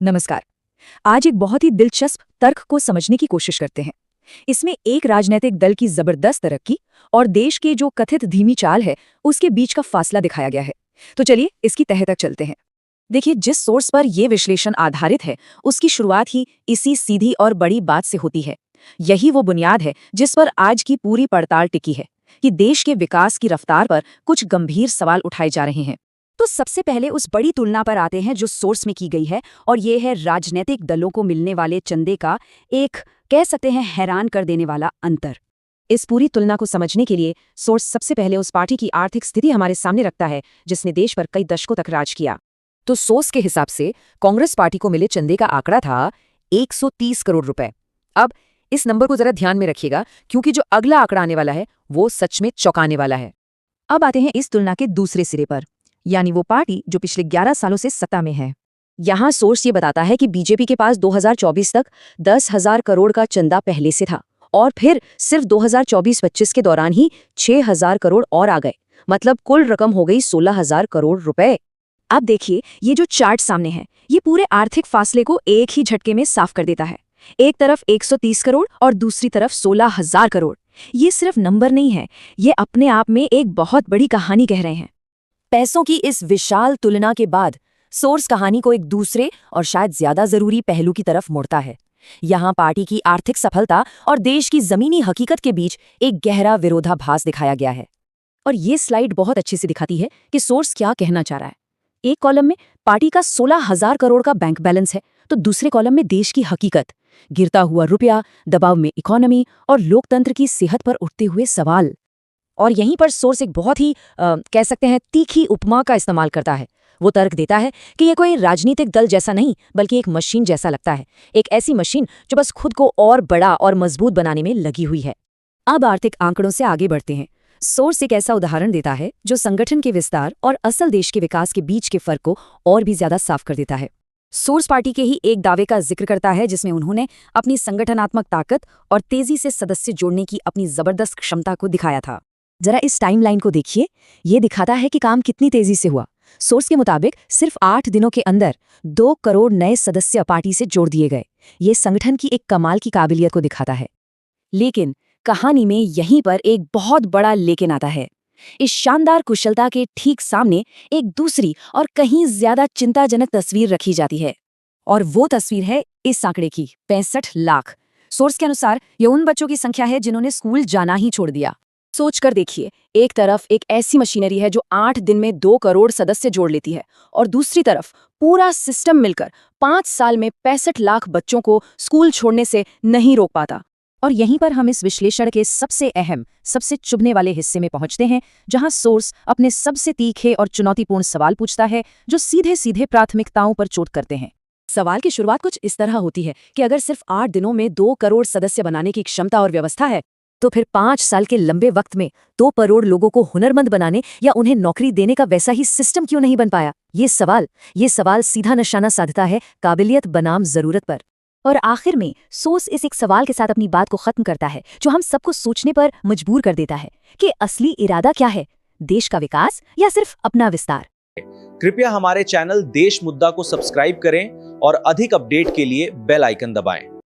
नमस्कार। आज एक बहुत ही दिलचस्प तर्क को समझने की कोशिश करते हैं। इसमें एक राजनीतिक दल की जबरदस्त तरक्की और देश के जो कथित धीमी चाल है उसके बीच का फासला दिखाया गया है। तो चलिए इसकी तह तक चलते हैं। देखिए, जिस सोर्स पर यह विश्लेषण आधारित है उसकी शुरुआत ही इसी सीधी और बड़ी बात से होती है। यही वो बुनियाद है जिस पर आज की पूरी पड़ताल टिकी है कि देश के विकास की रफ्तार पर कुछ गंभीर सवाल उठाए जा रहे हैं। तो सबसे पहले उस बड़ी तुलना पर आते हैं जो सोर्स में की गई है, और ये है राजनीतिक दलों को मिलने वाले चंदे का एक, कह सकते हैं, हैरान कर देने वाला अंतर। इस पूरी तुलना को समझने के लिए सोर्स सबसे पहले उस पार्टी की आर्थिक स्थिति हमारे सामने रखता है जिसने देश पर कई दशकों तक राज किया। तो सोर्स के हिसाब से कांग्रेस पार्टी को मिले चंदे का आंकड़ा था 130 करोड़ रुपए। अब इस नंबर को जरा ध्यान में रखिएगा, क्योंकि जो अगला आंकड़ा आने वाला है वो सच में चौंकाने वाला है। अब आते हैं इस तुलना के दूसरे सिरे पर, यानी वो पार्टी जो पिछले 11 सालों से सत्ता में है। यहाँ सोर्स ये बताता है कि बीजेपी के पास 2024 तक 10,000 करोड़ का चंदा पहले से था, और फिर सिर्फ 2024-25 के दौरान ही 6,000 करोड़ और आ गए। मतलब कुल रकम हो गई 16,000 करोड़ रुपए। अब देखिए, ये जो चार्ट सामने है ये पूरे आर्थिक फासले को एक ही झटके में साफ कर देता है। एक तरफ 130 करोड़ और दूसरी तरफ 16,000 करोड़। ये सिर्फ नंबर नहीं है, ये अपने आप में एक बहुत बड़ी कहानी कह रहे हैं। पैसों की इस विशाल तुलना के बाद सोर्स कहानी को एक दूसरे और शायद ज्यादा जरूरी पहलू की तरफ मोड़ता है। यहाँ पार्टी की आर्थिक सफलता और देश की जमीनी हकीकत के बीच एक गहरा विरोधाभास दिखाया गया है। और ये स्लाइड बहुत अच्छे से दिखाती है कि सोर्स क्या कहना चाह रहा है। एक कॉलम में पार्टी का 16,000 करोड़ का बैंक बैलेंस है, तो दूसरे कॉलम में देश की हकीकत, गिरता हुआ रुपया, दबाव में इकोनॉमी और लोकतंत्र की सेहत पर उठते हुए सवाल। और यहीं पर सोर्स एक बहुत ही कह सकते हैं तीखी उपमा का इस्तेमाल करता है। वो तर्क देता है कि ये कोई राजनीतिक दल जैसा नहीं, बल्कि एक मशीन जैसा लगता है। एक ऐसी मशीन जो बस खुद को और बड़ा और मजबूत बनाने में लगी हुई है। अब आर्थिक आंकड़ों से आगे बढ़ते हैं। सोर्स एक ऐसा उदाहरण देता है जो संगठन के विस्तार और असल देश के विकास के बीच के फर्क को और भी ज्यादा साफ कर देता है। सोर्स पार्टी के ही एक दावे का जिक्र करता है जिसमें उन्होंने अपनी संगठनात्मक ताकत और तेजी से सदस्य जोड़ने की अपनी जबरदस्त क्षमता को दिखाया था। जरा इस टाइमलाइन को देखिए, ये दिखाता है कि काम कितनी तेजी से हुआ। सोर्स के मुताबिक सिर्फ 8 दिनों के अंदर 2 करोड़ नए सदस्य पार्टी से जोड़ दिए गए। ये संगठन की एक कमाल की काबिलियत को दिखाता है। लेकिन कहानी में यहीं पर एक बहुत बड़ा लेकिन आता है। इस शानदार कुशलता के ठीक सामने एक दूसरी और कहीं ज्यादा चिंताजनक तस्वीर रखी जाती है, और वो तस्वीर है इस आंकड़े की, 65 लाख। सोर्स के अनुसार ये उन बच्चों की संख्या है जिन्होंने स्कूल जाना ही छोड़ दिया। सोच कर देखिए, एक तरफ एक ऐसी मशीनरी है जो 8 दिन में 2 करोड़ सदस्य जोड़ लेती है, और दूसरी तरफ पूरा सिस्टम मिलकर 5 साल में 65 लाख बच्चों को स्कूल छोड़ने से नहीं रोक पाता। और यहीं पर हम इस विश्लेषण के सबसे अहम, सबसे चुभने वाले हिस्से में पहुंचते हैं, जहां सोर्स अपने सबसे तीखे और चुनौतीपूर्ण सवाल पूछता है जो सीधे सीधे प्राथमिकताओं पर चोट करते हैं। सवाल की शुरुआत कुछ इस तरह होती है कि अगर सिर्फ 8 दिनों में 2 करोड़ सदस्य बनाने की क्षमता और व्यवस्था है, तो फिर 5 साल के लंबे वक्त में 2 करोड़ लोगों को हुनरमंद बनाने या उन्हें नौकरी देने का वैसा ही सिस्टम क्यों नहीं बन पाया? ये सवाल सीधा निशाना साधता है काबिलियत बनाम जरूरत पर। और आखिर में सोर्स इस एक सवाल के साथ अपनी बात को खत्म करता है जो हम सबको सोचने पर मजबूर कर देता है कि असली इरादा क्या है, देश का विकास या सिर्फ अपना विस्तार। कृपया हमारे चैनल देश मुद्दा को सब्सक्राइब करें और अधिक अपडेट के लिए बेल आइकन दबाएं।